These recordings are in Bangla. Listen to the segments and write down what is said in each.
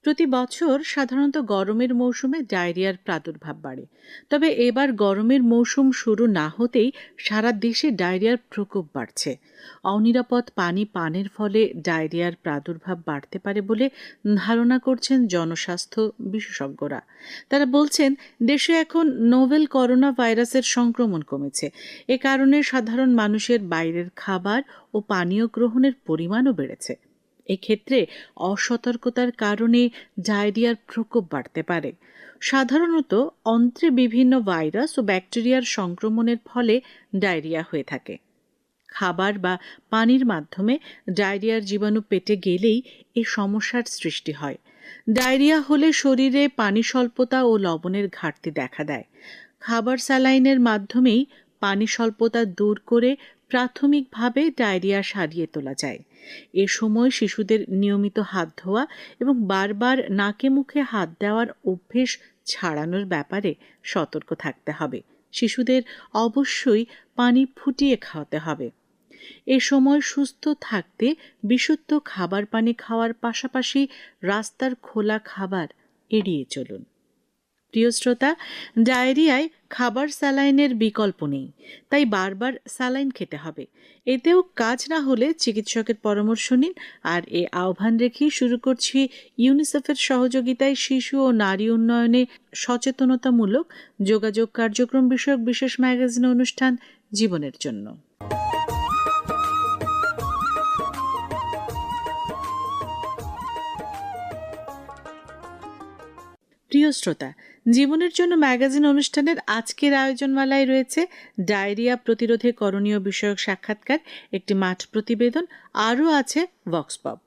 প্রতি বছর সাধারণত গরমের মৌসুমে ডায়রিয়ার প্রাদুর্ভাব বাড়ে। তবে এবার গরমের মৌসুম শুরু না হতেই সারা দেশে ডায়রিয়ার প্রকোপ বাড়ছে। অনিরাপদ পানি পানের ফলে ডায়রিয়ার প্রাদুর্ভাব বাড়তে পারে বলে ধারণা করছেন জনস্বাস্থ্য বিশেষজ্ঞরা। তারা বলছেন, দেশে এখন নোভেল করোনা ভাইরাসের সংক্রমণ কমেছে। এ কারণে সাধারণ মানুষের বাইরের খাবার ও পানীয় গ্রহণের পরিমাণও বেড়েছে। এক্ষেত্রে অসতর্কতার কারণে ডায়রিয়ার প্রকোপ বাড়তে পারে। সাধারণত অন্ত্রে বিভিন্ন ভাইরাস ও ব্যাকটেরিয়ার সংক্রমণের ফলে ডায়রিয়া হয়ে থাকে। খাবার বা পানির মাধ্যমে ডায়রিয়ার জীবাণু পেটে গেলেই এই সমস্যার সৃষ্টি হয়। ডায়রিয়া হলে শরীরে পানি স্বল্পতা ও লবণের ঘাটতি দেখা দেয়। খাবার স্যালাইনের মাধ্যমেই পানি স্বল্পতা দূর করে প্রাথমিকভাবে ডায়রিয়া সারিয়ে তোলা যায়। এ সময় শিশুদের নিয়মিত হাত ধোয়া এবং বারবার নাকে মুখে হাত দেওয়ার অভ্যেস ছাড়ানোর ব্যাপারে সতর্ক থাকতে হবে। শিশুদের অবশ্যই পানি ফুটিয়ে খাওয়াতে হবে। এ সময় সুস্থ থাকতে বিশুদ্ধ খাবার পানি খাওয়ার পাশাপাশি রাস্তার খোলা খাবার এড়িয়ে চলুন। প্রিয় শ্রোতা, ডায়রিয়ায় খাবার স্যালাইনের বিকল্প নেই, তাই বারবার স্যালাইন খেতে হবে। এতেও কাজ না হলে চিকিৎসকের পরামর্শ নিন। আর এ আহ্বান রেখেই শুরু করছি ইউনিসেফের সহযোগিতায় শিশু ও নারী উন্নয়নে সচেতনতামূলক যোগাযোগ কার্যক্রম বিষয়ক বিশেষ ম্যাগাজিন অনুষ্ঠান জীবনের জন্য। প্রিয় শ্রোতা, জীবনের জন্য ম্যাগাজিন অনুষ্ঠানের আজকের আয়োজনমালায় রয়েছে ডায়রিয়া প্রতিরোধে করণীয় বিষয়ক সাক্ষাৎকার, একটি মাঠ প্রতিবেদন, আরও আছে ভক্সপপ।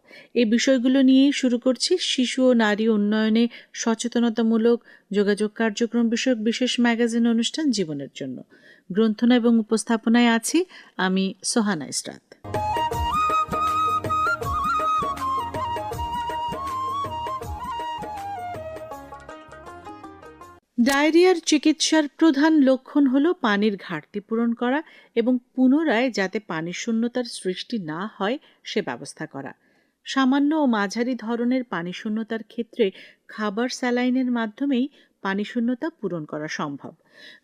এই বিষয়গুলো নিয়েই শুরু করছি শিশু ও নারী উন্নয়নে সচেতনতামূলক যোগাযোগ কার্যক্রম বিষয়ক বিশেষ ম্যাগাজিন অনুষ্ঠান জীবনের জন্য। গ্রন্থনা এবং উপস্থাপনায় আছি আমি সোহানা ইসরাত। ডায়রিয়ার চিকিৎসার প্রধান লক্ষণ হল পানির ঘাটতি পূরণ করা এবং পুনরায় যাতে পানি শূন্যতার সৃষ্টি না হয় সে ব্যবস্থা করা। সামান্য ও মাঝারি ধরনের পানি শূন্যতার ক্ষেত্রে খাবার স্যালাইনের মাধ্যমেই পানি শূন্যতা পূরণ করা সম্ভব।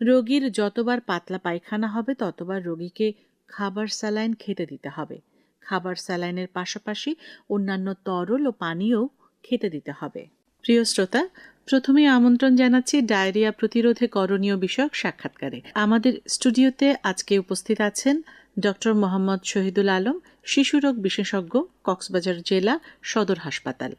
রোগীর যতবার পাতলা পায়খানা হবে ততবার রোগীকে খাবার স্যালাইন খেতে দিতে হবে। খাবার স্যালাইনের পাশাপাশি অন্যান্য তরল ও পানীয় খেতে দিতে হবে। প্রিয় শ্রোতা, প্রথমে আমন্ত্রণ জানাচ্ছি ডায়রিয়া প্রতিরোধে করণীয় বিষয়ক সাক্ষাৎকারে। আমাদের স্টুডিওতে আজকে উপস্থিত আছেন ডক্টর মোহাম্মদ শহীদুল আলম, শিশুরোগ বিশেষজ্ঞ, কক্সবাজার জেলা সদর হাসপাতাল।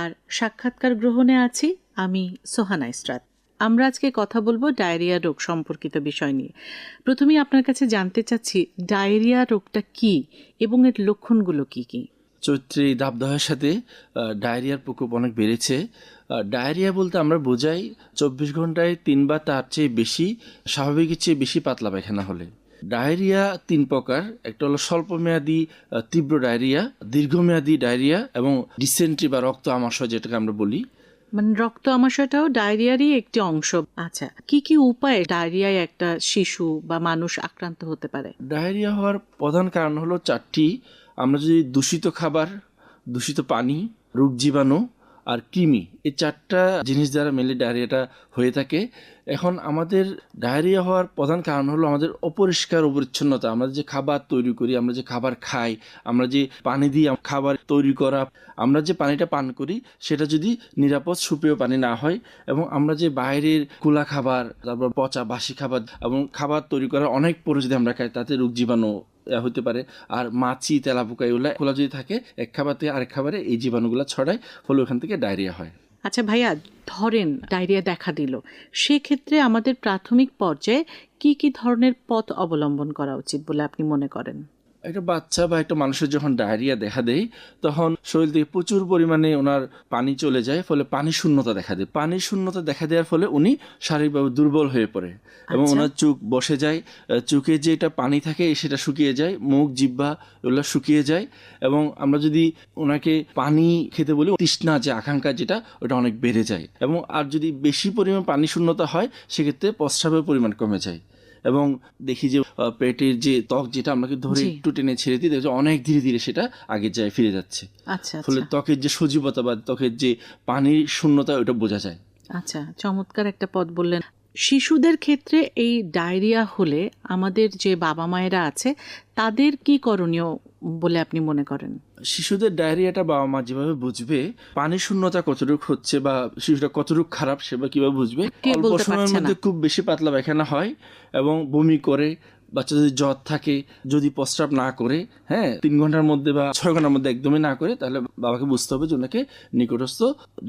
আর সাক্ষাৎকার গ্রহণে আছি আমি সোহানা ইসরাত। আমরা আজকে কথা বলবো ডায়রিয়া রোগ সম্পর্কিত বিষয় নিয়ে। প্রথমেই আপনার কাছে জানতে চাচ্ছি, ডায়রিয়া রোগটা কি এবং এর লক্ষণগুলো কি কি? চৈত্রী দাবদাহের সাথে ডায়রিয়ার প্রকোপ অনেক বেড়েছে। ডায়রিয়া বলতে আমরা বোঝাই 24 ঘন্টায় 3 বা তার চেয়ে বেশি, স্বাভাবিকের চেয়ে বেশি পাতলা পায়খানা হলে। ডায়রিয়া 3 প্রকার, একটা হলো স্বল্পমেয়াদী তীব্র ডায়রিয়া, দীর্ঘমেয়াদী ডায়রিয়া এবং ডিসেন্ট্রি বা রক্ত আমাশয় যেটাকে আমরা বলি। মানে রক্ত আমাশয়টাও ডায়রিয়ারই একটি অংশ। আচ্ছা, কি কি উপায়ে ডায়রিয়ায় একটা শিশু বা মানুষ আক্রান্ত হতে পারে? ডায়রিয়া হওয়ার প্রধান কারণ হলো 4টি। আমরা যদি দূষিত খাবার, দূষিত পানি, রোগ জীবাণু আর কৃমি, এই 4টা জিনিস দ্বারা মেনলি ডায়রিয়াটা হয়ে থাকে। এখন আমাদের ডায়রিয়া হওয়ার প্রধান কারণ হলো আমাদের অপরিষ্কার অপরিচ্ছন্নতা। আমরা যে খাবার তৈরি করি, আমরা যে খাবার খাই, আমরা যে পানি দিয়ে খাবার তৈরি করা, আমরা যে পানিটা পান করি সেটা যদি নিরাপদ সুপেয় পানি না হয়, এবং আমরা যে বাইরের খোলা খাবার, তারপর পচা বাসি খাবার এবং খাবার তৈরি করার অনেক পরে যদি আমরা খাই, তাতে রোগ জীবাণু হতে পারে। আর মাছি, তেলাপোকা এগুলো খোলা যদি থাকে, এক খাবার থেকে আরেক খাবারে এই জীবাণুগুলো ছড়ায়, ফলে ওখান থেকে ডায়রিয়া হয়। আচ্ছা ভাইয়া, ধরেন ডায়রিয়া দেখা দিল, সেক্ষেত্রে আমাদের প্রাথমিক পর্যায়ে কি কি ধরনের পথ অবলম্বন করা উচিত বলে আপনি মনে করেন? একটা বাচ্চা বা একটা মানুষের যখন ডায়রিয়া দেখা দেয়, তখন শরীর থেকে প্রচুর পরিমাণে ওনার পানি চলে যায়, ফলে পানি শূন্যতা দেখা দেয়। পানি শূন্যতা দেখা দেওয়ার ফলে উনি শারীরিকভাবে দুর্বল হয়ে পড়ে এবং ওনার চোখ বসে যায়, চোখে যেটা পানি থাকে সেটা শুকিয়ে যায়, মুখ, জিহ্বা এগুলো শুকিয়ে যায়। এবং আমরা যদি ওনাকে পানি খেতে বলি, তৃষ্ণা যে আকাঙ্ক্ষা যেটা, ওটা অনেক বেড়ে যায়। এবং আর যদি বেশি পরিমাণ পানি শূন্যতা হয়, সেক্ষেত্রে প্রস্রাবের পরিমাণ কমে যায়। এবং দেখি যে পেটের যে ত্বক যেটা আমাকে ধরে জি। একটু টেনে ছেড়ে দিই, দেখি যে অনেক ধীরে ধীরে সেটা আগে যায় ফিরে যাচ্ছে। আচ্ছা ফলে আচ্ছা ত্বকের যে সজীবতা বা ত্বকের যে পানির শূন্যতা ওটা বোঝা যায়। আচ্ছা, চমৎকার একটা পদ বললেন। শিশুদের ক্ষেত্রে এই ডায়রিয়া হলে আমাদের যে বাবা মায়েরা আছে তাদের কি করণীয় বলে আপনি মনে করেন? শিশুদের ডায়রিয়াটা বাবা মা যেভাবে বুঝবে, পানির শূন্যতা কতটুকু হচ্ছে বা শিশুটা কতটুকু খারাপ সেটা কিভাবে বুঝবে। কে অল্প বলতে সময়ের পারছে না। মধ্যে খুব বেশি পাতলা পায়খানা হয় এবং বমি করে, বাচ্চা যদি জ্বর থাকে, যদি প্রস্রাব না করে, 3 ঘন্টার মধ্যে বা 6 ঘন্টার মধ্যে একদমই না করে, তাহলে বাবাকে বুঝতে হবে যে ওনাকে নিকটস্থ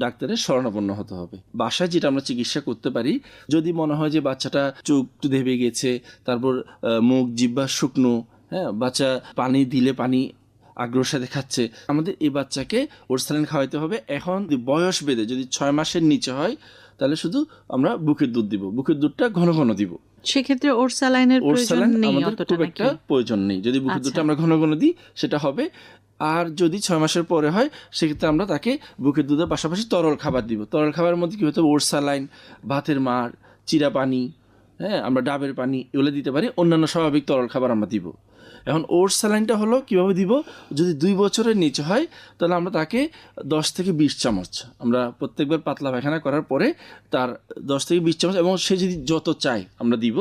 ডাক্তারের শরণাপন্ন হতে হবে। বাসায় যেটা আমরা চিকিৎসা করতে পারি, যদি মনে হয় যে বাচ্চাটা চোখ একটু ধেবে গেছে, তারপর মুখ জিহ্বা শুকনো, বাচ্চা পানি দিলে পানি আগ্রহের সাথে খাচ্ছে, আমাদের এই বাচ্চাকে ওরসালাইন খাওয়াইতে হবে। এখন বয়স বেঁধে যদি 6 মাসের নিচে হয় তাহলে শুধু আমরা বুকের দুধ দিব, বুকের দুধটা ঘন ঘন দিব। সেক্ষেত্রে ওরসালাইনের প্রয়োজন ওরসালাইন নেই আমাদের অতটা খুব নাকি? একটা প্রয়োজন নেই, যদি বুকের আচ্ছা। দুধটা আমরা ঘন ঘন দিই সেটা হবে। আর যদি 6 মাসের পরে হয় সেক্ষেত্রে আমরা তাকে বুকের দুধের পাশাপাশি তরল খাবার দিব। তরল খাবারের মধ্যে কি হতে হবে, ওরসালাইন, ভাতের মাড়, চিরা পানি, আমরা ডাবের পানি এগুলো দিতে পারি। অন্যান্য স্বাভাবিক তরল খাবার আমরা দিব। এখন ওরসালাইনটা হলো কিভাবে দিব, যদি 2 বছরের নিচে হয় তাহলে আমরা তাকে 10 থেকে 20 চামচ আমরা প্রত্যেকবার পাতলা পায়খানা করার পরে তার 10 থেকে 20 চামচ, এবং সে যদি যত চায় আমরা দিব।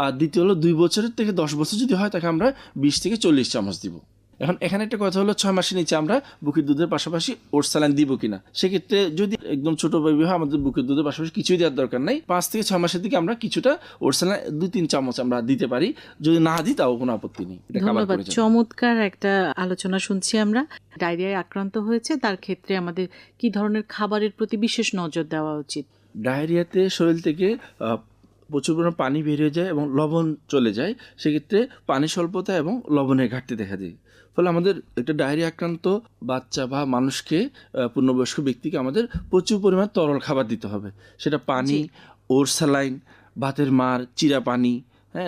আর দ্বিতীয় হলো 2 বছরের থেকে 10 বছর যদি হয় তাকে আমরা 20 থেকে 40 চামচ দিব। এখন এখানে একটা কথা হলো, 6 মাসের নিচে আমরা বুকের দুধের পাশাপাশি ওরসালাইন দিব কিনা। সেক্ষেত্রে যদি একদম ছোট বেবি হয় আমাদের বুকের দুধের পাশাপাশি কিছুই দেওয়ার দরকার নাই। 5 থেকে 6 মাসের দিকে আমরা কিছুটা ওরসালাইন 2-3 চামচ আমরা দিতে পারি। যদি না দিই তাও কোনো আপত্তি নেই, এটা খাবার ধন্যবাদ, করে যাবে। চমৎকার একটা আলোচনা শুনছি আমরা। ডায়রিয়ায় আক্রান্ত হয়েছে তার ক্ষেত্রে আমাদের কি ধরনের খাবারের প্রতি বিশেষ নজর দেওয়া উচিত? ডায়রিয়াতে শরীর থেকে প্রচুর পরিমাণে পানি বেরিয়ে যায় এবং লবণ চলে যায়। সেক্ষেত্রে পানি স্বল্পতা এবং লবণের ঘাটতি দেখা যায়। ফলে আমাদের একটা ডায়রিয়া আক্রান্ত বাচ্চা বা মানুষকে, পূর্ণবয়স্ক ব্যক্তিকে আমাদের প্রচুর পরিমাণ তরল খাবার দিতে হবে। সেটা পানি, ওরসালাইন, ভাতের মাড়, চিরা পানি,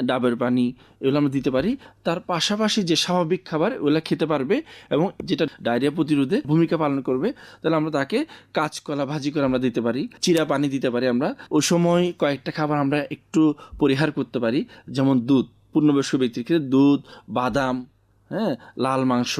ডাবের পানি এগুলো আমরা দিতে পারি। তার পাশাপাশি যে স্বাভাবিক খাবার ওগুলো খেতে পারবে এবং যেটা ডায়রিয়া প্রতিরোধে ভূমিকা পালন করবে, তাহলে আমরা তাকে কাঁচকলা ভাজি করে আমরা দিতে পারি, চিরা পানি দিতে পারি। আমরা ওই সময় কয়েকটা খাবার আমরা একটু পরিহার করতে পারি, যেমন দুধ, পূর্ণবয়স্ক ব্যক্তির ক্ষেত্রে দুধ, বাদাম, লাল মাংস।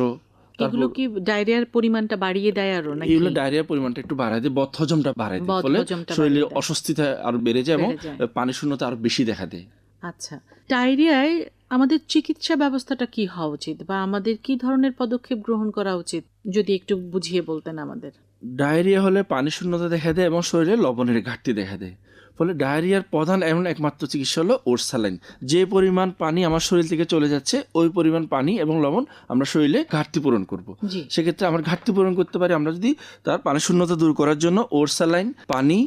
এগুলো কি ডায়রিয়ার পরিমাণটা বাড়িয়ে দেয় আরো নাকি? এগুলো ডায়রিয়ার পরিমাণটা একটু বাড়ায় দেয়, বদহজমটা বাড়ায় দেয়, ফলে বদহজমটা শরীরের বাড়িয়ে দেয়। অস্বস্তিটা আরো বেড়ে যায় এবং বেড়ে যায়। পানি শূন্যতা আরো বেশি দেখা দেয়। আচ্ছা, ডায়রিয়ায় আমাদের চিকিৎসা ব্যবস্থাটা কি হওয়া উচিত বা আমাদের কি ধরনের পদক্ষেপ গ্রহণ করা উচিত, যদি একটু বুঝিয়ে বলতেন আমাদের। ডায়রিয়া হলে পানি শূন্যতা দেখা দেয় এবং শরীরে লবণের ঘাটতি দেখা দেয়। ফলে ডায়রিয়ার প্রধান এমন একমাত্র চিকিৎসা হলো ওরসালাইন। যে পরিমাণ পানি আমার শরীর থেকে চলে যাচ্ছে ওই পরিমাণ পানি এবং লবণ আমরা শরীরে ঘাটতি পূরণ করব। জি। সেক্ষেত্রে আমরা ঘাটতি পূরণ করতে পারি আমরা যদি তার পানি শূন্যতা দূর করার জন্য ওরসালাইন, পানি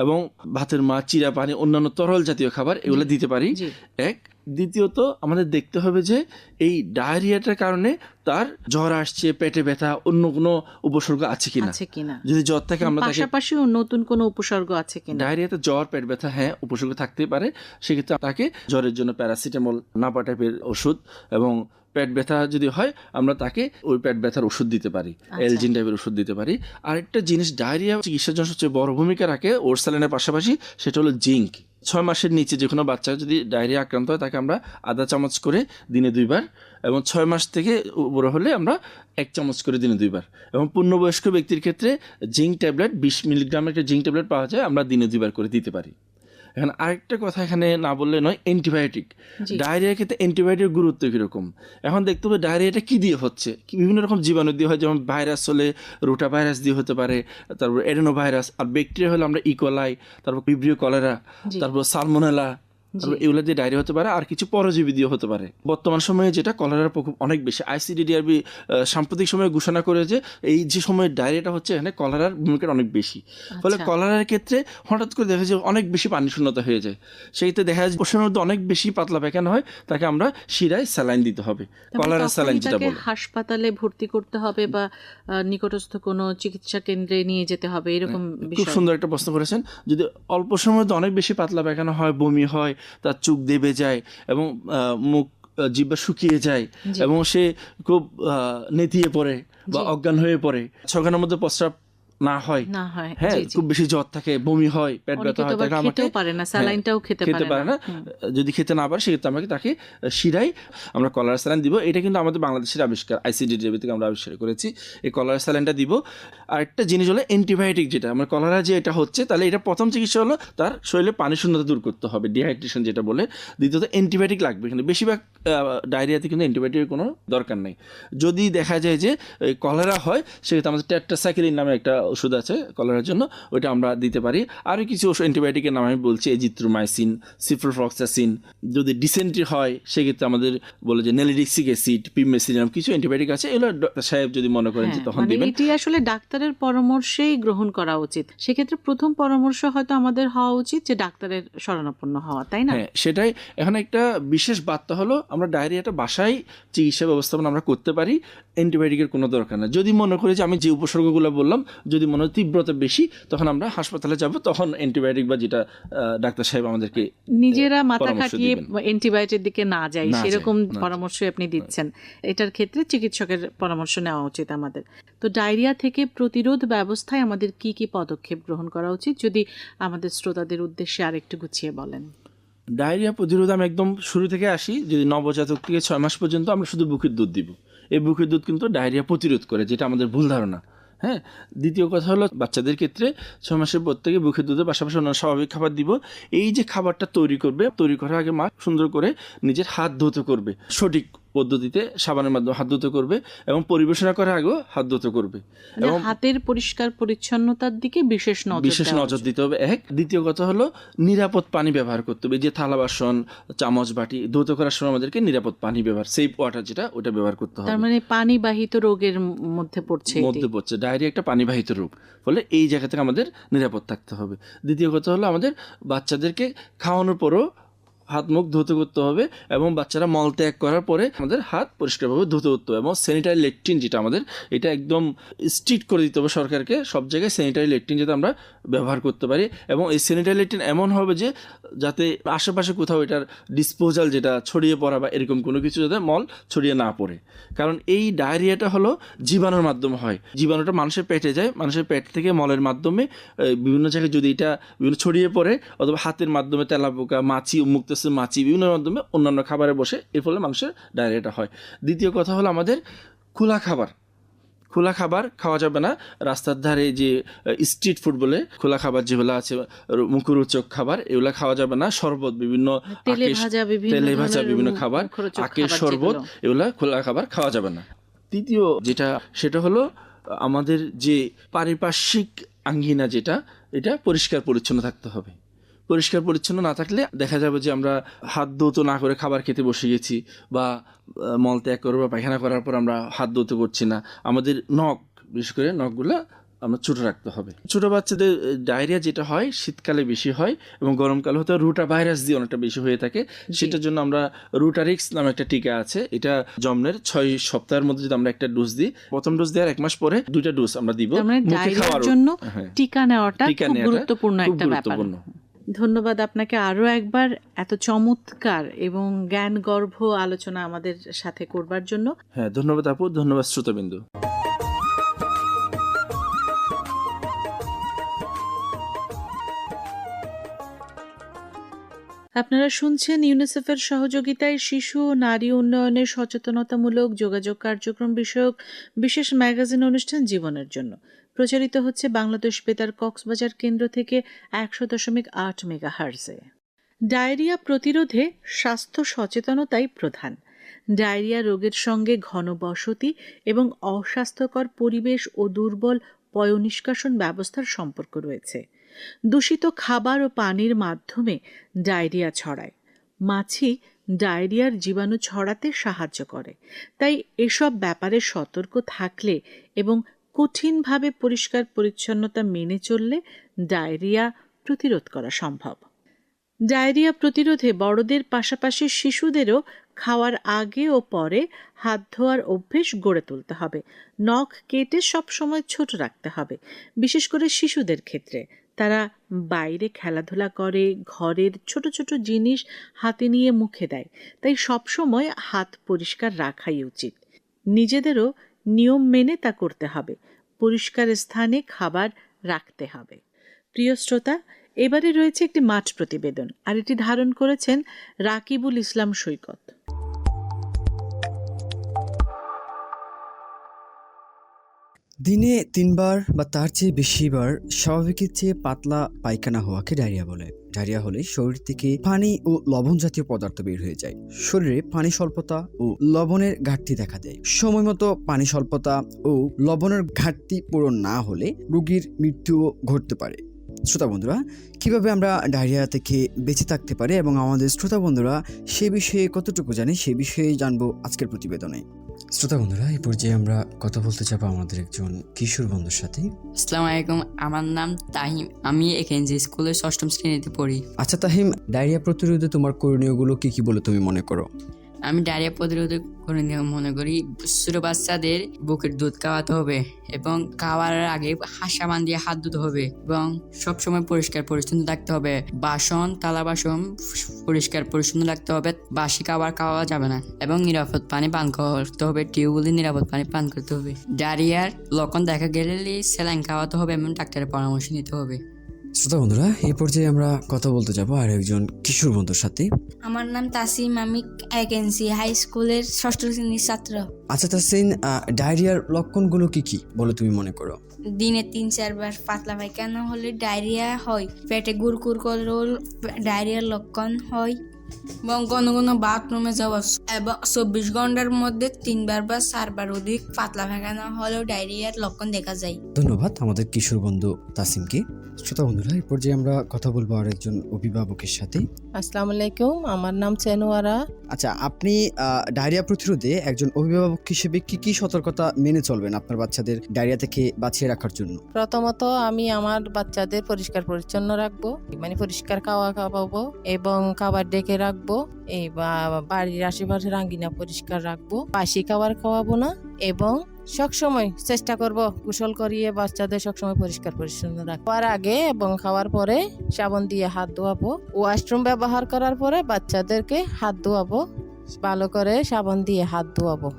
এবং ভাতের মাড়, চিরা পানি, অন্যান্য তরল জাতীয় খাবার এগুলো দিতে পারি। জি। এক। দ্বিতীয়ত আমাদের দেখতে হবে যে এই ডায়রিয়াটার কারণে তার জ্বর আসছে, পেটে ব্যথা, অন্য কোনো উপসর্গ আছে কিনা। যদি জ্বর থাকে আমরা তাকে, পাশাপাশি নতুন কোনো উপসর্গ আছে কিনা। ডায়রিয়াতে জ্বর, পেট ব্যথা, উপসর্গ থাকতেই পারে। সেক্ষেত্রে তাকে জ্বরের জন্য প্যারাসিটামল, নাপা টাইপের ওষুধ, এবং পেট ব্যথা যদি হয় আমরা তাকে ওই পেট ব্যথার ওষুধ দিতে পারি, এলজিন টাইপের ওষুধ দিতে পারি। আরেকটা জিনিস ডায়রিয়া চিকিৎসার জন্য সবচেয়ে বড় ভূমিকা রাখে ওরসালাইনের পাশাপাশি, সেটা হলো জিঙ্ক। 6 মাসের নিচে যে কোনো বাচ্চা যদি ডায়রিয়া আক্রান্ত হয় তাকে আমরা আধা চামচ করে দিনে 2 বার, এবং 6 মাস থেকে বড় হলে আমরা 1 চামচ করে দিনে 2 বার। এবং পূর্ণবয়স্ক ব্যক্তির ক্ষেত্রে জিঙ্ক ট্যাবলেট 20 মিলিগ্রামের একটা জিঙ্ক ট্যাবলেট পাওয়া যায়, আমরা দিনে 2 বার করে দিতে পারি। এখন আরেকটা কথা এখানে না বললে নয়, অ্যান্টিবায়োটিক। ডায়রিয়ার ক্ষেত্রে অ্যান্টিবায়োটিকের গুরুত্ব কীরকম এখন দেখতে হবে। ডায়রিয়াটা কী দিয়ে হচ্ছে, বিভিন্ন রকম জীবাণু দিয়ে হয়, যেমন ভাইরাস হলে রোটা ভাইরাস দিয়ে হতে পারে, তারপর এডেনো ভাইরাস, আর ব্যাকটেরিয়া হলে আমরা ইকোলাই, তারপর ভিব্রিও কলেরা, তারপর সালমোনেলা, তারপর এগুলো দিয়ে ডায়রিয়া হতে পারে। আর কিছু পরজীবী দিয়ে হতে পারে। বর্তমান সময়ে যেটা কলেরার প্রকোপ অনেক বেশি, আইসিডিডিআরবি সাম্প্রতিক সময়ে ঘোষণা করে যে এই যে সময় ডায়রিয়াটা হচ্ছে এখানে কলেরার ভূমিকা অনেক বেশি। ফলে কলেরার ক্ষেত্রে হঠাৎ করে দেখা যায় অনেক বেশি পানি শূন্যতা হয়ে যায়। সেইতে দেখা যায় ওষুধের মধ্যে অনেক বেশি পাতলা পায়খানা হয়, তাকে আমরা শিরায় স্যালাইন দিতে হবে, কলেরা স্যালাইন যেটা বলে। হাসপাতালে ভর্তি করতে হবে বা নিকটস্থ কোনো চিকিৎসা কেন্দ্রে নিয়ে যেতে হবে, এরকম বিষয়। খুব সুন্দর একটা প্রশ্ন করেছেন। যদি অল্প সময়ের মধ্যে অনেক বেশি পাতলা পায়খানা হয়, বমি হয়, তার চোখ দেবে যায় এবং মুখ জিহ্বা শুকিয়ে যায় এবং সে খুব নেতিয়ে পড়ে বা অজ্ঞান হয়ে পড়ে, 6 ঘন্টার মধ্যে প্রস্রাব না হয়, না হয়, হ্যাঁ, জি জি। খুব বেশি জ্বর থাকে, বমি হয়, পেট অনেকে ব্যথা তো হয়, আবার তাহলে আমাকে খেতেও পারে না, স্যালাইনটাও খেতে খেতে পারে পারে না। না। যদি খেতে না পারে সেক্ষেত্রে আমরা তাকে শিরায় আমরা কলার স্যালাইন দিব। এটা কিন্তু আমাদের বাংলাদেশের আবিষ্কার, আইসিডিডিবি থেকে আমরা আবিষ্কার করেছি এই কলার স্যালাইনটা দিব। আর একটা জিনিস হলো অ্যান্টিবায়োটিক, যেটা আমার কলারা যে এটা হচ্ছে, তাহলে এটা প্রথম চিকিৎসা হলো তার শরীরে পানি শূন্যতা দূর করতে হবে, ডিহাইড্রেশন যেটা বলে। দ্বিতীয়ত অ্যান্টিবায়োটিক লাগবে, কিন্তু বেশিরভাগ ডায়রিয়াতে কিন্তু অ্যান্টিবায়োটিকের কোনো দরকার নেই। যদি দেখা যায় যে কলেরা হয়, সেক্ষেত্রে আমাদের টেট্রাসাইক্লিন নামে একটা ওষুধ আছে কলেরার জন্য, ওইটা আমরা দিতে পারি। আরও কিছু ওষুধ অ্যান্টিবায়োটিকের নাম আমি বলছি, এজিথ্রোমাইসিন, সিফ্লোফ্লক্সাসিন। যদি ডিসেন্ট্রি হয় সেক্ষেত্রে আমাদের বলে যে নেলিডিক্সিক অ্যাসিড, পিমেসিলিনাম, কিছু অ্যান্টিবায়োটিক আছে, এগুলো ডক্টর সাহেব যদি মনে করেন যে তখন মানে দিবেন। এটি আসলে ডাক্তারের পরামর্শেই গ্রহণ করা উচিত। সেক্ষেত্রে প্রথম পরামর্শ হয়তো আমাদের হওয়া উচিত যে ডাক্তারের শরণাপন্ন হওয়া, তাই না? হ্যাঁ, সেটাই। এখন একটা বিশেষ বার্তা হলো, আমরা ডায়রিয়াটা বাসায় চিকিৎসা ব্যবস্থাপনা আমরা করতে পারি, অ্যান্টিবায়োটিকের কোনো দরকার না। যদি মনে করি যে আমি যে উপসর্গগুলো বললাম, যদি মনে হয় তীব্রতা বেশি, তখন আমরা হাসপাতালে যাব, তখন অ্যান্টিবায়োটিক বা যেটা ডাক্তার সাহেব আমাদেরকে নিজেরা মাথা পরামর্শ খাটিয়ে দিবেন। অ্যান্টিবায়োটিকের দিকে না যাই, না সেরকম যাই, না পরামর্শই আপনি দিচ্ছেন। এটার ক্ষেত্রে চিকিৎসকের পরামর্শ নেওয়া উচিত আমাদের। তো ডায়রিয়া থেকে প্রতিরোধ ব্যবস্থায় আমাদের কি কি পদক্ষেপ গ্রহণ করা উচিত, যদি আমাদের শ্রোতাদের উদ্দেশ্যে আরেকটু গুছিয়ে বলেন। ডায়রিয়া প্রতিরোধ আমি একদম শুরু থেকে আসি। যদি নবজাতক থেকে 6 মাস পর্যন্ত আমরা শুধু বুকের দুধ দিব, এই বুকের দুধ কিন্তু ডায়রিয়া প্রতিরোধ করে, যেটা আমাদের ভুল ধারণা। হ্যাঁ, দ্বিতীয় কথা হলো বাচ্চাদের ক্ষেত্রে 6 মাসের পর থেকে বুকের দুধের পাশাপাশি অন্যান্য স্বাভাবিক খাবার দিব। এই যে খাবারটা তৈরি করবে, তৈরি করার আগে মা সুন্দর করে নিজের হাত ধুতে করবে, সঠিক পদ্ধতিতে সাবানের মাধ্যমে হাত ধুতে করবে, এবং পরিবেশনা করার আগেও হাত ধুতে করবে। এবং হাতের পরিষ্কার পরিচ্ছন্নতার দিকে বিশেষ নজর দিতে হবে। এক, দ্বিতীয় কথা হলো নিরাপদ পানি ব্যবহার করতে হবে। যে থালা বাসন, চামচ, বাটি ধৌত করার সময় আমাদেরকে নিরাপদ পানি ব্যবহার, সেফ ওয়াটার যেটা, ওটা ব্যবহার করতে হবে। তার মানে পানিবাহিত রোগের মধ্যে পড়ছে। ডায়রিয়া একটা পানিবাহিত রোগ, ফলে এই জায়গা থেকে আমাদের নিরাপদ থাকতে হবে। দ্বিতীয় কথা হলো আমাদের বাচ্চাদেরকে খাওয়ানোর পরও হাত মুখ ধুতে করতে হবে, এবং বাচ্চারা মল ত্যাগ করার পরে আমাদের হাত পরিষ্কারভাবে ধুতে করতে হবে। এবং স্যানিটারি ল্যাট্রিন যেটা আমাদের, এটা একদম স্ট্রিক্ট করে দিতে হবে সরকারকে, সব জায়গায় স্যানিটারি ল্যাট্রিন যাতে আমরা ব্যবহার করতে পারি। এবং এই স্যানিটারি ল্যাট্রিন এমন হবে যে যাতে আশেপাশে কোথাও এটার ডিসপোজাল যেটা ছড়িয়ে পড়া বা এরকম কোনো কিছু যাতে মল ছড়িয়ে না পড়ে। কারণ এই ডায়রিয়াটা হলো জীবাণুর মাধ্যমে হয়। জীবাণুটা মানুষের পেটে যায়, মানুষের পেট থেকে মলের মাধ্যমে বিভিন্ন জায়গায় যদি এটা বিভিন্ন ছড়িয়ে পড়ে, অথবা হাতের মাধ্যমে তেলাপোকা, মাছি, মুক্ত মাছি, বিভিন্ন মাধ্যমে অন্যান্য খাবারে বসে, এর ফলে মানুষের ডায়রিয়াটা হয়। দ্বিতীয় কথা হলো আমাদের খোলা খাবার খাওয়া যাবে না। রাস্তার ধারে যে স্ট্রিট ফুড বলে খোলা খাবার যেগুলো আছে, মুখরোচক খাবার, এগুলো খাওয়া যাবে না। শরবত, বিভিন্ন তেলে ভাজা বিভিন্ন খাবার, আখের শরবত, এগুলো খোলা খাবার খাওয়া যাবে না। তৃতীয় যেটা, সেটা হলো আমাদের যে পারিপার্শ্বিক আঙ্গিনা যেটা, এটা পরিষ্কার পরিচ্ছন্ন থাকতে হবে। পরিষ্কার পরিচ্ছন্ন না থাকলে দেখা যাবে যে আমরা হাত ধৌত না করে খাবার খেতে বসে গেছি, বা মল ত্যাগ করে বা পায়খানা করার পর আমরা হাত ধৌত করছি না। আমাদের নখ, বিশেষ করে নখগুলো আমরা ছোটো রাখতে হবে। ছোটো বাচ্চাদের ডায়রিয়া যেটা হয় শীতকালে বেশি হয়, এবং গরমকালে হয়তো রুটা ভাইরাস দিয়ে অনেকটা বেশি হয়ে থাকে। সেটার জন্য আমরা রুটারিক্স নামে একটা টিকা আছে, এটা জন্মের 6 সপ্তাহের মধ্যে যদি আমরা একটা ডোজ দিই, প্রথম ডোজ দেওয়ার 1 মাস পরে 2টা ডোজ আমরা দিব। মুখে খাওয়ার জন্য টিকা নেওয়াটা খুব গুরুত্বপূর্ণ একটা ব্যাপার। ধন্যবাদ আপনাকে আরও একবার এত চমৎকার এবং জ্ঞানগর্ভ আলোচনা আমাদের সাথে করবার জন্য। হ্যাঁ, ধন্যবাদ আপু, ধন্যবাদ শ্রোতাবিন্দু। আপনারা শুনছেন ইউনিসেফের সহযোগিতায় শিশু ও নারী উন্নয়নের সচেতনতামূলক যোগাযোগ কার্যক্রম বিষয়ক বিশেষ ম্যাগাজিন অনুষ্ঠান জীবনের জন্য। প্রচারিত হচ্ছে বাংলাদেশ বেতার কক্সবাজার কেন্দ্র থেকে 100.8 মেগাহার্জে। ডায়রিয়া প্রতিরোধে স্বাস্থ্য সচেতনতাই প্রধান। ডায়রিয়া রোগের সঙ্গে ঘনবসতি এবং অস্বাস্থ্যকর পরিবেশ ও দুর্বল পয়ঃনিষ্কাশন ব্যবস্থার সম্পর্ক রয়েছে। দূষিত খাবার ও পানির মাধ্যমে ডায়রিয়া ছড়ায়। মাছি ডায়রিয়ার জীবাণু ছড়াতে সাহায্য করে। তাই এসব ব্যাপারে সতর্ক থাকলে এবং কঠিনভাবে পরিষ্কার পরিচ্ছন্নতা মেনে চললে ডায়রিয়া প্রতিরোধ করা সম্ভব। ডায়রিয়া প্রতিরোধে বড়দের পাশাপাশি শিশুদেরও খাওয়ার আগে ও পরে হাত ধোয়ার অভ্যেস গড়ে তুলতে হবে। নখ কেটে সবসময় ছোট রাখতে হবে, বিশেষ করে শিশুদের ক্ষেত্রে। তারা বাইরে খেলাধুলা করে, ঘরের ছোট ছোট জিনিস হাতে নিয়ে মুখে দেয়, তাই সবসময় হাত পরিষ্কার রাখাই উচিত। নিজেদেরও নিয়ম মেনে তা করতে হবে। পরিষ্কার স্থানে খাবার রাখতে হবে। প্রিয় শ্রোতা, এবারে রয়েছে একটি মাঠ প্রতিবেদন, আর এটি ধারণ করেছেন রাকিবুল ইসলাম সৈকত। দিনে 3 বার বা তার চেয়ে বেশিবার স্বাভাবিকের চেয়ে পাতলা পায়খানা হওয়াকে ডায়রিয়া বলে। ডায়রিয়া হলে শরীর থেকে পানি ও লবণ জাতীয় পদার্থ বের হয়ে যায়। শরীরে পানি স্বল্পতা ও লবণের ঘাটতি দেখা দেয়। সময় মতো পানি স্বল্পতা ও লবণের ঘাটতি পূরণ না হলে রোগীর মৃত্যুও ঘটতে পারে। শ্রোতা বন্ধুরা, কিভাবে আমরা ডায়রিয়া থেকে বেঁচে থাকতে পারি এবং আমাদের শ্রোতা বন্ধুরা সে বিষয়ে কতটুকু জানে সে বিষয়ে জানবো আজকের প্রতিবেদনে। শ্রোতা বন্ধুরা, এই পর্যায়ে আমরা কথা বলতে যাবো আমাদের একজন কিশোর বন্ধুর সাথে। আসসালামু আলাইকুম, আমার নাম তাহিম। আমি একেএনজি স্কুলের 6ম শ্রেণীতে পড়ি। আচ্ছা তাহিম, ডায়রিয়া প্রতিরোধে তোমার করণীয়গুলো কি কি বলে তুমি মনে করো? আমি ডায়রিয়া প্রতিরোধ করে মনে করি ছোট বাচ্চাদের বুকের দুধ খাওয়াতে হবে এবং খাওয়ার আগে সাবান দিয়ে হাত ধুতে হবে এবং সবসময় পরিষ্কার পরিচ্ছন্ন রাখতে হবে। বাসন, থালা বাসন পরিষ্কার পরিচ্ছন্ন রাখতে হবে। বাসি খাবার খাওয়া যাবে না এবং নিরাপদ পানি পান করতে হবে। টিউবওয়েলের নিরাপদ পানি পান করতে হবে। ডায়রিয়ার লক্ষণ দেখা গেলে স্যালাইন খাওয়াতে হবে এবং ডাক্তারের পরামর্শ নিতে হবে। শ্রোতা বন্ধুরা, এই পর্যায়ে আমরা কথা বলতে যাবো আর একজন কিশোর বন্ধুর সাথে। আমার নাম তাসিম, আমি একেএনসি হাই স্কুলের 6ষ্ঠ শ্রেণীর ছাত্র। আচ্ছা তাসিন, ডায়রিয়ার লক্ষণগুলো কি কি বলে তুমি মনে করো? দিনে 3-4 বার পাতলা পায়খানা হলে ডায়রিয়া হয়। পেটে গুড়গুড় করলেও ডায়রিয়ার লক্ষণ হয় এবং ঘন ঘন বাথরুমে যাওয়া এবং 24 ঘন্টার মধ্যে 3 বার বা 4 বার অধিক পাতলা পায়খানা হলেও ডায়রিয়ার লক্ষণ দেখা যায়। ধন্যবাদ আমাদের কিশোর বন্ধু তাসিমকে। শ্রোতা বন্ধুরা, এই পর্যায়ে আমরা কথা বলবো আর একজন অভিভাবকের সাথে। আসসালামু আলাইকুম, আমার নাম চেনোয়ারা। আচ্ছা, আপনি ডায়রিয়া প্রতিরোধে একজন অভিভাবক হিসেবে কি কি সতর্কতা মেনে চলবেন আপনার বাচ্চাদের ডায়রিয়া থেকে বাঁচিয়ে রাখার জন্য? প্রথমত আমি আমার বাচ্চাদের পরিষ্কার পরিচ্ছন্ন রাখবো, মানে পরিষ্কার খাওয়া খাওয়াবো এবং খাবার ডেকে রাখবো। এই বাড়ির আশেপাশে রাঙ্গিনা পরিষ্কার রাখবো। বাসি খাবার খাওয়াবো না এবং সবসময় চেষ্টা করব কুশল করিয়ে বাচ্চাদের সবসময় পরিষ্কার পরিচ্ছন্ন রাখার আগে এবং খাওয়ার পরে সাবান দিয়ে হাত ধোয়াবো। ওয়াশরুম ব্যবহার করার পরে বাচ্চাদেরকে হাত ধোয়াবো, ভালো করে সাবান দিয়ে হাত ধোয়াবো।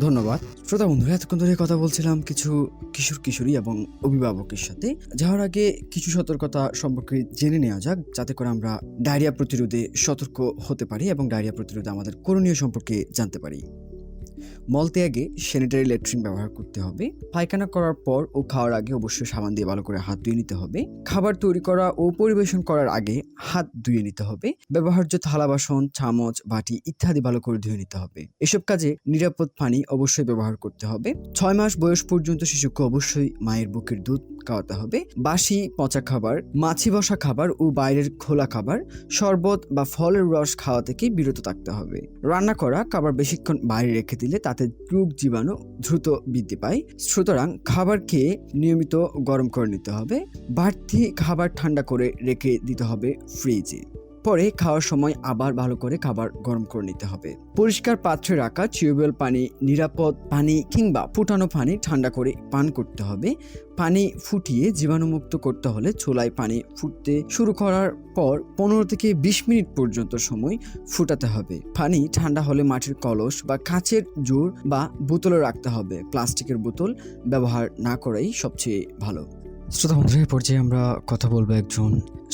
ধন্যবাদ। শ্রোতা বন্ধুরা, এতক্ষণ ধরে কথা বলছিলাম কিছু কিশোর কিশোরী এবং অভিভাবকের সাথে। যাওয়ার আগে কিছু সতর্কতা সম্পর্কে জেনে নেওয়া যাক, যাতে করে আমরা ডায়রিয়া প্রতিরোধে সতর্ক হতে পারি এবং ডায়রিয়া প্রতিরোধে আমাদের করণীয় সম্পর্কে জানতে পারি। মলত্যাগে স্যানিটারি ল্যাট্রিন ব্যবহার করতে হবে। পায়খানা করার পর ও খাওয়ার আগে অবশ্যই সাবান দিয়ে ভালো করে হাত ধুয়ে নিতে হবে। খাবার তৈরি করা ও পরিবেশন করার আগে হাত ধুয়ে নিতে হবে। ব্যবহার্য থালা বাসন, চামচ, বাটি ইত্যাদি ভালো করে ধুয়ে নিতে হবে। এসব কাজে নিরাপদ পানি অবশ্যই ব্যবহার করতে হবে। 6 মাস বয়স পর্যন্ত শিশুকে অবশ্যই মায়ের বুকের দুধ খাওয়াতে হবে। বাসি পচা খাবার, মাছি বসা খাবার ও বাইরের খোলা খাবার, শরবত বা ফলের রস খাওয়া থেকে বিরত থাকতে হবে। রান্না করা খাবার বেশিক্ষণ বাইরে রেখে দিলে তাতে রোগ জীবাণু দ্রুত বৃদ্ধি পায়। সুতরাং খাবার খেয়ে নিয়মিত গরম করে নিতে হবে। বাড়তি খাবার ঠান্ডা করে রেখে দিতে হবে ফ্রিজে। পরে খাওয়ার সময় আবার ভালো করে খাবার গরম করে নিতে হবে। পরিষ্কার পাত্রে রাখা টিউবওয়েল পানি, নিরাপদ পানি কিংবা ফুটানো পানি ঠান্ডা করে পান করতে হবে। পানি ফুটিয়ে জীবাণুমুক্ত করতে হলে চুলায় পানি ফুটতে শুরু করার পর 15 থেকে 20 মিনিট পর্যন্ত সময় ফুটাতে হবে। পানি ঠান্ডা হলে মাটির কলস বা কাচের জোর বা বোতলে রাখতে হবে। প্লাস্টিকের বোতল ব্যবহার না করাই সবচেয়ে ভালো। শ্রোতা বন্ধুরা, এই পর্যায়ে আমরা কথা বলবো একজন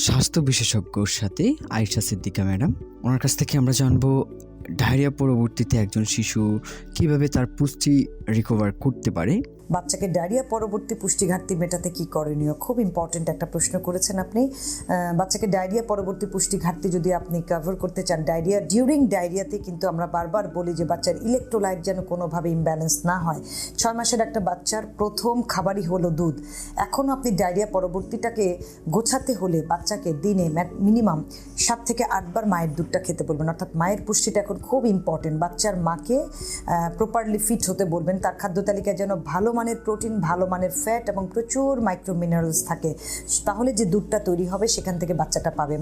স্বাস্থ্য বিশেষজ্ঞর সাথে, আয়েশা সিদ্দিকা ম্যাডাম। ওনার কাছ থেকে আমরা জানবো ডায়রিয়া পরবর্তীতে একজন শিশু কিভাবে তার পুষ্টি রিকভার করতে পারে। বাচ্চাকে ডায়রিয়া পরবর্তী পুষ্টি ঘাটতি মেটাতে কি করণীয়, খুব ইম্পর্টেন্ট একটা প্রশ্ন করেছেন আপনি। বাচ্চাকে ডায়রিয়া পরবর্তী পুষ্টি ঘাটতি যদি আপনি কভার করতে চান, ডিউরিং ডায়রিয়াতে কিন্তু আমরা বারবার বলি যে বাচ্চার ইলেকট্রোলাইট যেন কোনোভাবে ইমব্যালেন্স না হয়। 6 মাসের একটা বাচ্চার প্রথম খাবারই হলো দুধ। এখনও আপনি ডায়রিয়া পরবর্তীটাকে গোছাতে হলে বাচ্চাকে দিনে মিনিমাম 7 থেকে 8 বার মায়ের দুধটা খেতে বলবেন, অর্থাৎ মায়ের পুষ্টিটা এখন খুব ইম্পর্টেন্ট। বাচ্চার মাকে প্রপারলি ফিট হতে বলবেন। তার খাদ্য তালিকায় যেন ভালো মানের প্রোটিন, ভালো মানের ফ্যাট এবং প্রচুর মাইক্রো মিনারেলস থাকে, তাহলে যে দুধটা তৈরি হবে সেখান থেকে বাচ্চাটা পাবে।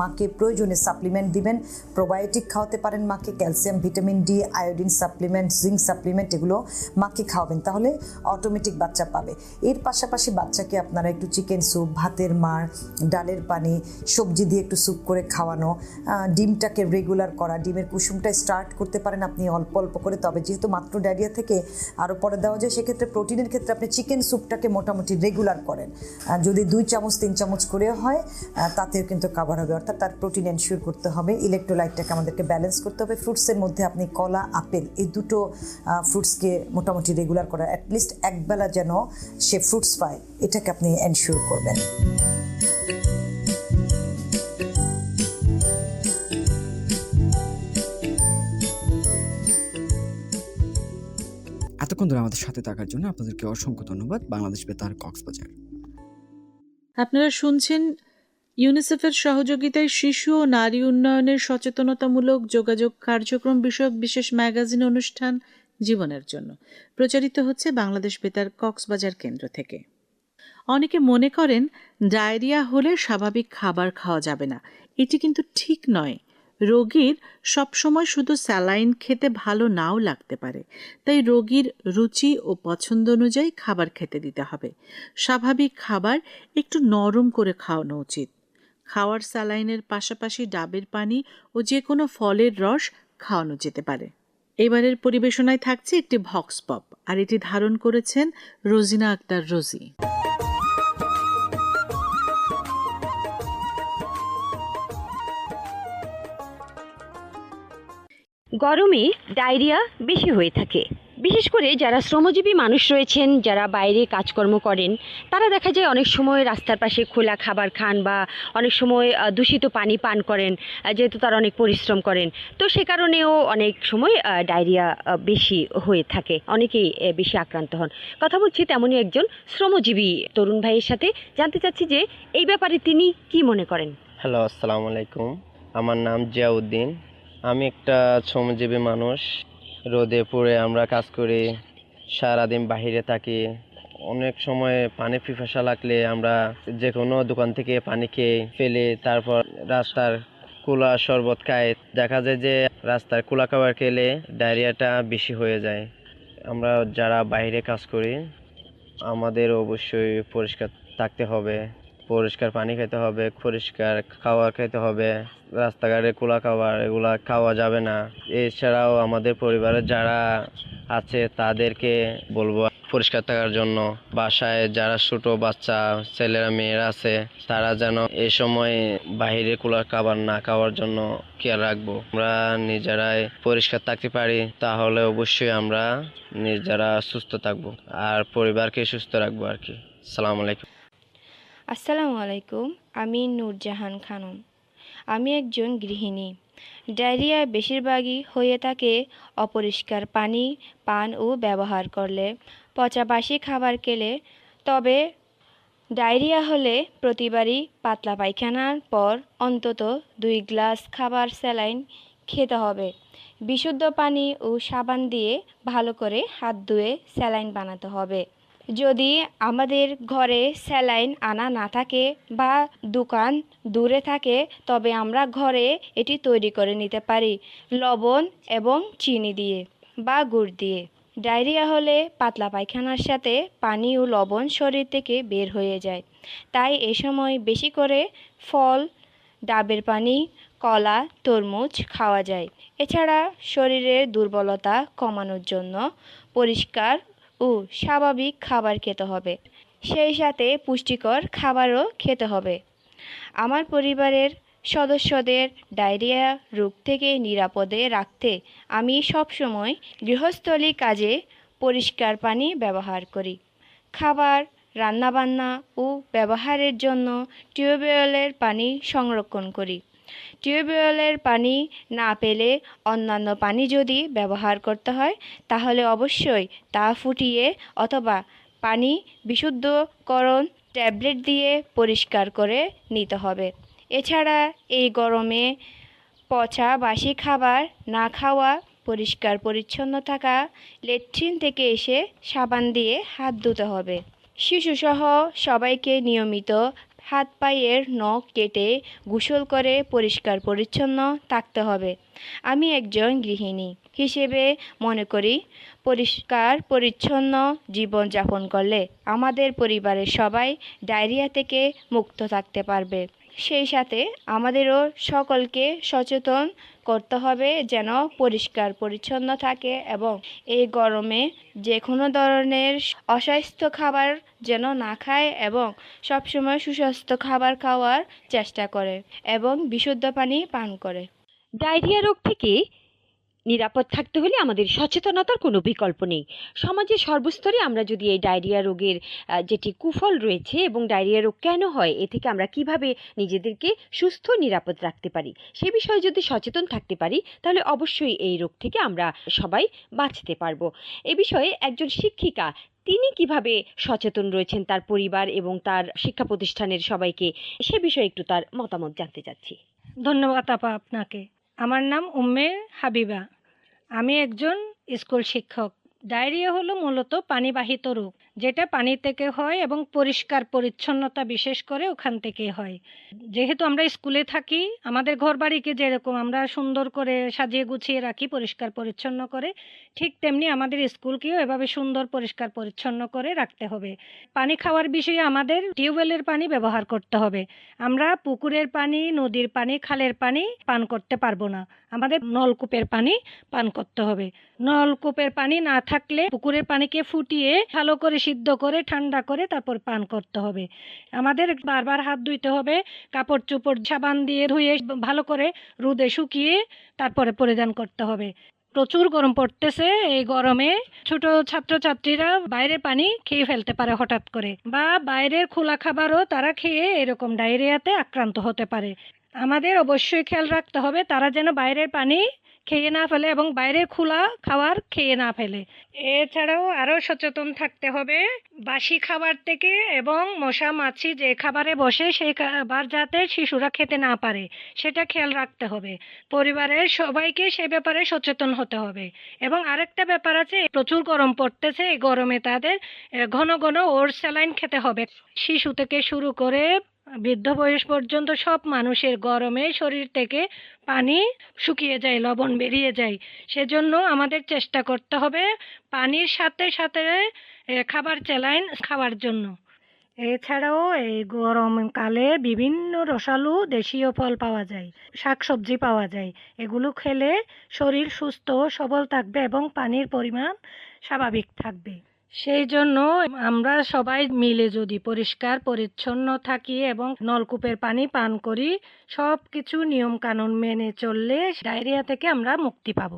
মাকে প্রয়োজনে সাপ্লিমেন্ট দিবেন। প্রোবায়োটিক খাওয়াতে পারেন মাকে, calcium, vitamin D, iodine supplement, zinc supplement, এগুলো মাকে খাওয়াবেন, তাহলে অটোমেটিক বাচ্চা পাবে। এর পাশাপাশি বাচ্চাকে আপনারা একটু চিকেন স্যুপ, ভাতের মাড়, ডালের পানি, সবজি দিয়ে একটু স্যুপ করে খাওয়ানো, ডিমটাকে রেগুলার করা, ডিমের কুসুমটা স্টার্ট করতে পারেন আপনি অল্প অল্প করে। তবে যেহেতু মাত্র ডায়রিয়া থেকে আরও পরে দেওয়া যায়। সেক্ষেত্রে প্রোটিনের ক্ষেত্রে আপনি চিকেন স্যুপটাকে মোটামুটি রেগুলার করেন, যদি 2 চামচ 3 চামচ করে হয় তাতেও কিন্তু কাভার হবে, অর্থাৎ তার প্রোটিন এনশিওর করতে হবে। ইলেকট্রোলাইটটাকে আমাদেরকে ব্যালেন্স করতে হবে। ফ্রুটসের মধ্যে আপনি কলা, আপেল এই দুটো ফ্রুটসকে মোটামুটি রেগুলার করা, অ্যাটলিস্ট একবেলা যেন সে ফ্রুটস পায়, এটাকে আপনি এনশিওর করবেন। এতক্ষণ ধরে আমাদের সাথে থাকার জন্য আপনাদেরকে অসংখ্য ধন্যবাদ। বাংলাদেশ বেতার, কক্সবাজার। আপনারা শুনছেন ইউনিসেফের সহযোগিতায় শিশু ও নারী উন্নয়নের সচেতনতামূলক যোগাযোগ কার্যক্রম বিষয়ক বিশেষ ম্যাগাজিন অনুষ্ঠান জীবনের জন্য, প্রচারিত হচ্ছে বাংলাদেশ বেতার কক্সবাজার কেন্দ্র থেকে। অনেকে মনে করেন ডায়রিয়া হলে স্বাভাবিক খাবার খাওয়া যাবে না। এটি কিন্তু ঠিক নয়। রোগীর সবসময় শুধু স্যালাইন খেতে ভালো নাও লাগতে পারে, তাই রোগীর রুচি ও পছন্দ অনুযায়ী খাবার খেতে দিতে হবে। স্বাভাবিক খাবার একটু নরম করে খাওয়ানো উচিত। খাওয়ার স্যালাইনের পাশাপাশি ডাবের পানি ও যে কোনো ফলের রস খাওয়ানো যেতে পারে। এবারের পরিবেশনায় থাকছে একটি ভক্স পপ, আর এটি ধারণ করেছেন রোজিনা আক্তার রোজি। গরমে ডায়রিয়া বেশি হয়ে থাকে, বিশেষ করে যারা শ্রমজীবী মানুষ রয়েছেন, যারা বাইরে কাজকর্ম করেন, তারা দেখা যায় অনেক সময় রাস্তার পাশে খোলা খাবার খান বা অনেক সময় দূষিত পানি পান করেন, যেহেতু তারা অনেক পরিশ্রম করেন। তো সে কারণেও অনেক সময় ডায়রিয়া বেশি হয়ে থাকে, অনেকেই বেশি আক্রান্ত হন। কথা বলছি তেমনই একজন শ্রমজীবী তরুণ ভাইয়ের সাথে, জানতে চাচ্ছি যে এই ব্যাপারে তিনি কি মনে করেন। হ্যালো, আসসালামু আলাইকুম। আমার নাম জিয়াউদ্দিন। আমি একটা শ্রমজীবী মানুষ। রোদে পুড়ে আমরা কাজ করি, সারাদিন বাহিরে থাকি। অনেক সময় পানি পিপাসা লাগলে আমরা যে কোনো দোকান থেকে পানি খেয়ে ফেলি, তারপর রাস্তার কুলা শরবত খাই। দেখা যায় যে রাস্তার কুলা খাবার খেলে ডায়রিয়াটা বেশি হয়ে যায়। আমরা যারা বাইরে কাজ করি আমাদের অবশ্যই পরিষ্কার থাকতে হবে, পরিষ্কার পানি খেতে হবে, পরিষ্কার খাবার খেতে হবে। রাস্তাঘাটে খোলা খাবার এগুলা খাওয়া যাবে না। এছাড়াও আমাদের পরিবারের যারা আছে তাদেরকে বলবো পরিষ্কার থাকার জন্য। বাসায় যারা ছোট বাচ্চা ছেলেরা মেয়েরা আছে তারা যেন এই সময় বাইরে খোলা খাবার না খাওয়ার জন্য খেয়াল রাখবো। আমরা নিজেরাই পরিষ্কার থাকতে পারি তাহলে অবশ্যই আমরা নিজেরা সুস্থ থাকবো আর পরিবারকে সুস্থ রাখবো আর কি। আসসালামু আলাইকুম। আসসালামু আলাইকুম। আমি নূরজাহান খানম। আমি একজন গৃহিণী। ডায়রিয়া বেশিরভাগই হয়ে থাকে অপরিষ্কার পানি পান ও ব্যবহার করলে, পচা বাসি খাবার খেলে। তবে ডায়রিয়া হলে প্রতিবারই পাতলা পায়খানার পর অন্তত 2 গ্লাস খাবার স্যালাইন খেতে হবে। বিশুদ্ধ পানি ও সাবান দিয়ে ভালো করে হাত ধুয়ে স্যালাইন বানাতে হবে। যদি আমাদের ঘরে স্যালাইন আনা না থাকে বা দোকান দূরে থাকে তবে আমরা ঘরে এটি তৈরি করে নিতে পারি লবণ এবং চিনি দিয়ে বা গুড় দিয়ে। ডায়রিয়া হলে পাতলা পায়খানার সাথে পানি ও লবণ শরীর থেকে বের হয়ে যায়, তাই এ সময় বেশি করে ফল, ডাবের পানি, কলা, তরমুজ খাওয়া যায়। এছাড়া শরীরের দুর্বলতা কমানোর জন্য পরিষ্কার ও স্বাভাবিক খাবার খেতে হবে, সেই সাথে পুষ্টিকর খাবারও খেতে হবে। আমার পরিবারের সদস্যদের ডায়রিয়া রোগ থেকে নিরাপদে রাখতে আমি সবসময় গৃহস্থলী কাজে পরিষ্কার পানি ব্যবহার করি। খাবার, রান্নাবান্না ও ব্যবহারের জন্য টিউবওয়েলের পানি সংরক্ষণ করি। টিউবওয়েলের পানি না পেলে অন্যান্য পানি যদি ব্যবহার করতে হয় তাহলে অবশ্যই তা ফুটিয়ে অথবা পানি বিশুদ্ধকরণ ট্যাবলেট দিয়ে পরিষ্কার করে নিতে হবে। এছাড়া এই গরমে পচা বাসি খাবার না খাওয়া, পরিষ্কার পরিচ্ছন্ন থাকা, ল্যাট্রিন থেকে এসে সাবান দিয়ে হাত ধুতে হবে। শিশুসহ সবাইকে নিয়মিত হাত পায়ের নখ কেটে গোসল করে পরিষ্কার পরিচ্ছন্ন থাকতে হবে। আমি একজন গৃহিণী হিসেবে মনে করি পরিষ্কার পরিচ্ছন্ন জীবনযাপন করলে আমাদের পরিবারের সবাই ডায়রিয়া থেকে মুক্ত থাকতে পারবে। সেই সাথে আমাদেরও সকলকে সচেতন করতে হবে যেন পরিষ্কার পরিচ্ছন্ন থাকে এবং এই গরমে যে কোনো ধরনের অস্বাস্থ্য খাবার যেন না খায় এবং সবসময় সুস্বাস্থ্য খাবার খাওয়ার চেষ্টা করে এবং বিশুদ্ধ পানি পান করে। ডায়রিয়া রোগ থেকে নিরাপদ থাকতে হলে আমাদের সচেতনতার কোনো বিকল্প নেই। সমাজের সর্বস্তরে আমরা যদি এই ডায়রিয়া রোগের যেটি কুফল রয়েছে এবং ডায়রিয়া রোগ কেন হয়, এ থেকে আমরা কিভাবে নিজেদেরকে সুস্থ নিরাপদ রাখতে পারি, সে বিষয়ে যদি সচেতন থাকতে পারি তাহলে অবশ্যই এই রোগ থেকে আমরা সবাই বাঁচতে পারবো। এ বিষয়ে একজন শিক্ষিকা তিনি কিভাবে সচেতন রয়েছেন তার পরিবার এবং তার শিক্ষা প্রতিষ্ঠানের সবাইকে, সে বিষয়ে একটু তার মতামত জানতে চাচ্ছি। ধন্যবাদ আপা আপনাকে। আমার নাম উম্মে হাবিবা। আমি একজন স্কুল শিক্ষক। ডায়রিয়া হলো মূলত পানিবাহিত রোগ, যেটা পানি থেকে হয় এবং পরিষ্কার পরিচ্ছন্নতা বিশেষ করে ওখান থেকে হয়। যেহেতু আমরা স্কুলে থাকি, আমাদের ঘরবাড়িকে যেরকম আমরা সুন্দর করে সাজিয়ে গুছিয়ে রাখি পরিষ্কার পরিচ্ছন্ন করে, ঠিক তেমনি আমাদের স্কুলকেও এভাবে সুন্দর পরিষ্কার পরিচ্ছন্ন করে রাখতে হবে। পানি খাওয়ার বিষয়ে আমাদের টিউবওয়েলের পানি ব্যবহার করতে হবে। আমরা পুকুরের পানি, নদীর পানি, খালের পানি পান করতে পারবো না। আমাদের নলকূপের পানি পান করতে হবে। নলকূপের পানি না থাকলে পুকুরের পানিকে ফুটিয়ে ভালো করে সিদ্ধ করে ঠান্ডা করে তারপর পান করতে হবে। আমাদের বারবার হাত ধুইতে হবে, কাপড় চোপড় সাবান দিয়ে ধুয়ে ভালো করে রোদে শুকিয়ে তারপরে পরিধান করতে হবে। প্রচুর গরম পড়তেছে, এই গরমে ছোট ছাত্রছাত্রীরা বাইরের পানি খেয়ে ফেলতে পারে হঠাৎ করে, বা বাইরের খোলা খাবারও তারা খেয়ে এরকম ডায়রিয়াতে আক্রান্ত হতে পারে। আমাদের অবশ্যই খেয়াল রাখতে হবে তারা যেন বাইরের পানি খেয়ে না ফেলে এবং বাইরের খোলা খাবার খেয়ে না ফেলে। এছাড়াও আরও সচেতন থাকতে হবে বাসি খাবার থেকে, এবং মশা মাছি যে খাবারে বসে সেই খাবার যাতে শিশুরা খেতে না পারে সেটা খেয়াল রাখতে হবে। পরিবারের সবাইকে সে ব্যাপারে সচেতন হতে হবে। এবং আরেকটা ব্যাপার আছে, প্রচুর গরম পড়তেছে, এই গরমে তাদের ঘন ঘন ওর স্যালাইন খেতে হবে। শিশু থেকে শুরু করে বৃদ্ধ বয়স পর্যন্ত সব মানুষের গরমে শরীর থেকে পানি শুকিয়ে যায়, লবণ বেরিয়ে যায়। সেজন্য আমাদের চেষ্টা করতে হবে পানির সাথে সাথে খাবার স্যালাইন খাওয়ার জন্য। এছাড়াও এই গরমকালে বিভিন্ন রসালো দেশীয় ফল পাওয়া যায়, শাকসবজি পাওয়া যায়। এগুলো খেলে শরীর সুস্থ সবল থাকবে এবং পানির পরিমাণ স্বাভাবিক থাকবে। সেই জন্য আমরা সবাই মিলে যদি পরিষ্কার পরিচ্ছন্ন থাকি এবং নলকূপের পানি পান করি, সব কিছু নিয়ম কানুন মেনে চললে ডায়রিয়া থেকে আমরা মুক্তি পাব।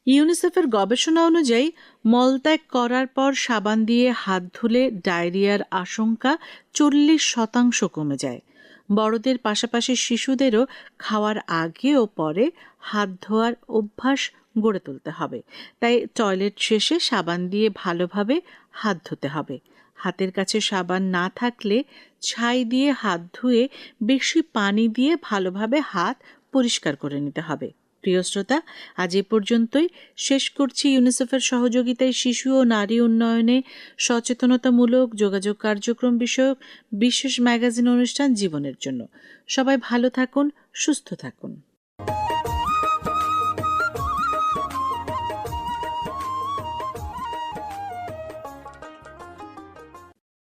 ইউনিসেফের গবেষণা অনুযায়ী মলত্যাগ করার পর সাবান দিয়ে হাত ধুলে ডায়রিয়ার আশঙ্কা 40% কমে যায়। বড়দের পাশাপাশি শিশুদেরও খাওয়ার আগে ও পরে হাত ধোয়ার অভ্যাস গড়ে তুলতে হবে। তাই টয়লেট শেষে সাবান দিয়ে ভালোভাবে হাত ধুতে হবে। হাতের কাছে সাবান না থাকলে ছাই দিয়ে হাত ধুয়ে বেশি পানি দিয়ে ভালোভাবে হাত পরিষ্কার করে নিতে হবে। প্রিয় শ্রোতা, আজ এ পর্যন্তই শেষ করছি ইউনিসেফের সহযোগিতায় শিশু ও নারী উন্নয়নে সচেতনতামূলক যোগাযোগ কার্যক্রম বিষয়ক বিশেষ ম্যাগাজিন অনুষ্ঠান জীবনের জন্য। সবাই ভালো থাকুন, সুস্থ থাকুন।